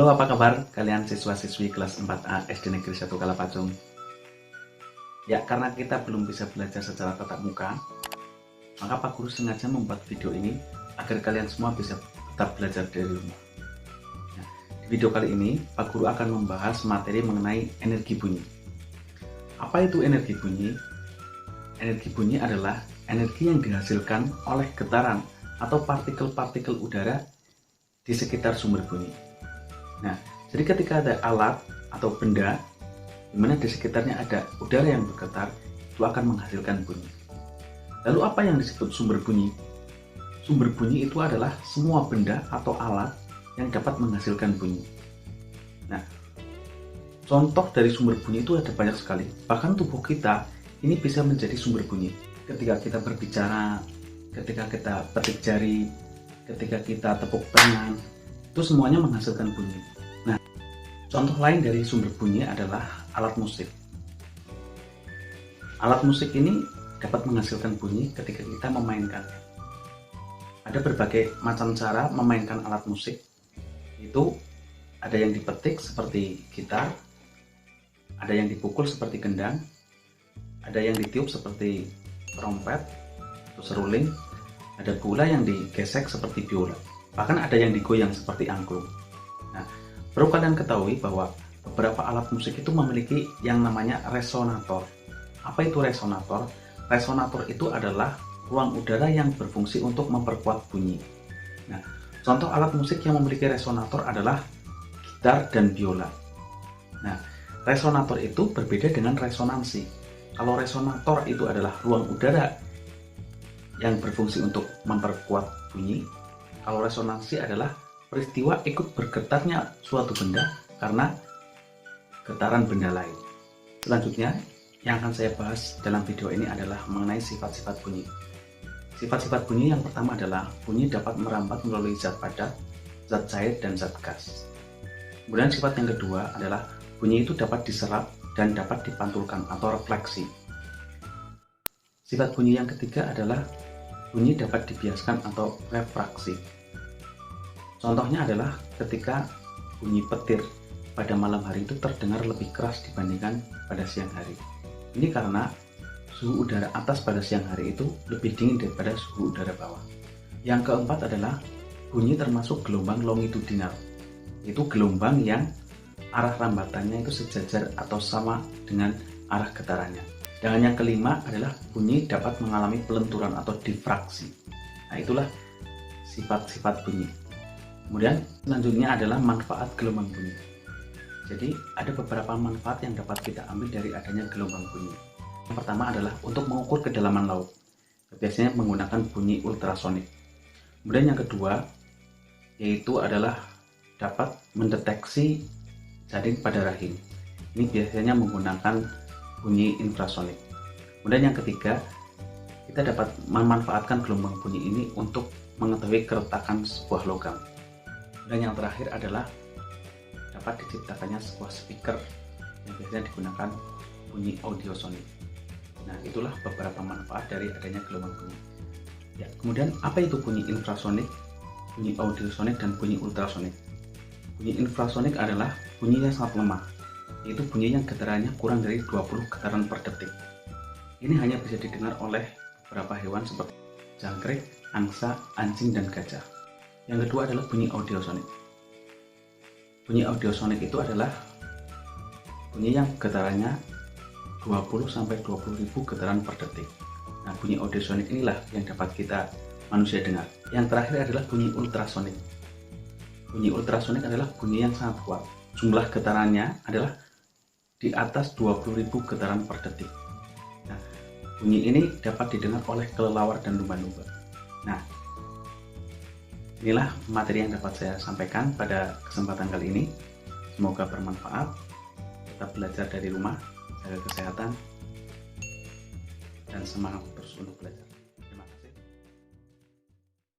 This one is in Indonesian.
Halo, apa kabar kalian siswa-siswi kelas 4A SD Negeri 1 Kalapacung? Ya, karena kita belum bisa belajar secara tatap muka, maka Pak Guru sengaja membuat video ini agar kalian semua bisa tetap belajar dari rumah. Nah, di video kali ini, Pak Guru akan membahas materi mengenai energi bunyi. Apa itu energi bunyi? Energi bunyi adalah energi yang dihasilkan oleh getaran atau partikel-partikel udara di sekitar sumber bunyi. Nah, jadi ketika ada alat atau benda di mana di sekitarnya ada udara yang bergetar, itu akan menghasilkan bunyi. Lalu apa yang disebut sumber bunyi? Sumber bunyi itu adalah semua benda atau alat yang dapat menghasilkan bunyi. Nah, contoh dari sumber bunyi itu ada banyak sekali. Bahkan tubuh kita ini bisa menjadi sumber bunyi. Ketika kita berbicara, ketika kita petik jari, ketika kita tepuk tangan, itu semuanya menghasilkan bunyi. Nah, contoh lain dari sumber bunyi adalah alat musik. Alat musik ini dapat menghasilkan bunyi ketika kita memainkannya. Ada berbagai macam cara memainkan alat musik. Itu ada yang dipetik seperti gitar, ada yang dipukul seperti gendang, ada yang ditiup seperti trompet atau seruling, ada pula yang digesek seperti biola. Bahkan ada yang digoyang seperti angklung. Nah, perlu kalian ketahui bahwa beberapa alat musik itu memiliki yang namanya resonator. Apa itu resonator? Resonator itu adalah ruang udara yang berfungsi untuk memperkuat bunyi. Nah, contoh alat musik yang memiliki resonator adalah gitar dan biola. Nah, resonator itu berbeda dengan resonansi. Kalau resonator itu adalah ruang udara yang berfungsi untuk memperkuat bunyi, kalau resonansi adalah peristiwa ikut bergetarnya suatu benda karena getaran benda lain. Selanjutnya, yang akan saya bahas dalam video ini adalah mengenai sifat-sifat bunyi. Sifat-sifat bunyi yang pertama adalah bunyi dapat merambat melalui zat padat, zat cair, dan zat gas. Kemudian sifat yang kedua adalah bunyi itu dapat diserap dan dapat dipantulkan atau refleksi. Sifat bunyi yang ketiga adalah bunyi dapat dibiaskan atau refraksi. Contohnya adalah ketika bunyi petir pada malam hari itu terdengar lebih keras dibandingkan pada siang hari. Ini karena suhu udara atas pada siang hari itu lebih dingin daripada suhu udara bawah. Yang keempat adalah bunyi termasuk gelombang longitudinal. Itu gelombang yang arah rambatannya itu sejajar atau sama dengan arah getarannya. Dan yang kelima adalah bunyi dapat mengalami pelenturan atau difraksi. Nah, itulah sifat-sifat bunyi. Kemudian selanjutnya adalah manfaat gelombang bunyi. Jadi ada beberapa manfaat yang dapat kita ambil dari adanya gelombang bunyi. Yang pertama adalah untuk mengukur kedalaman laut. Biasanya menggunakan bunyi ultrasonik. Kemudian yang kedua yaitu adalah dapat mendeteksi janin pada rahim. Ini biasanya menggunakan bunyi infrasonik. Kemudian yang ketiga, kita dapat memanfaatkan gelombang bunyi ini untuk mengetahui keretakan sebuah logam. Dan yang terakhir adalah dapat diciptakannya sebuah speaker yang biasanya digunakan bunyi audiosonik. Nah, itulah beberapa manfaat dari adanya gelombang bunyi. Ya, kemudian apa itu bunyi infrasonik, bunyi audiosonik, dan bunyi ultrasonik? Bunyi infrasonik adalah bunyi yang sangat lemah, yaitu bunyi yang getarannya kurang dari 20 getaran per detik. Ini hanya bisa didengar oleh beberapa hewan seperti jangkrik, angsa, anjing, dan gajah. Yang kedua adalah bunyi audiosonik. Bunyi audiosonik itu adalah bunyi yang getarannya 20-20.000 getaran per detik. Nah, bunyi audiosonik inilah yang dapat kita manusia dengar. Yang terakhir adalah bunyi ultrasonik. Bunyi ultrasonik adalah bunyi yang sangat kuat. Jumlah getarannya adalah di atas 20.000 getaran per detik. Nah, bunyi ini dapat didengar oleh kelelawar dan lumba-lumba. Nah, inilah materi yang dapat saya sampaikan pada kesempatan kali ini. Semoga bermanfaat. Tetap belajar dari rumah, jaga kesehatan, dan semangat terus untuk belajar.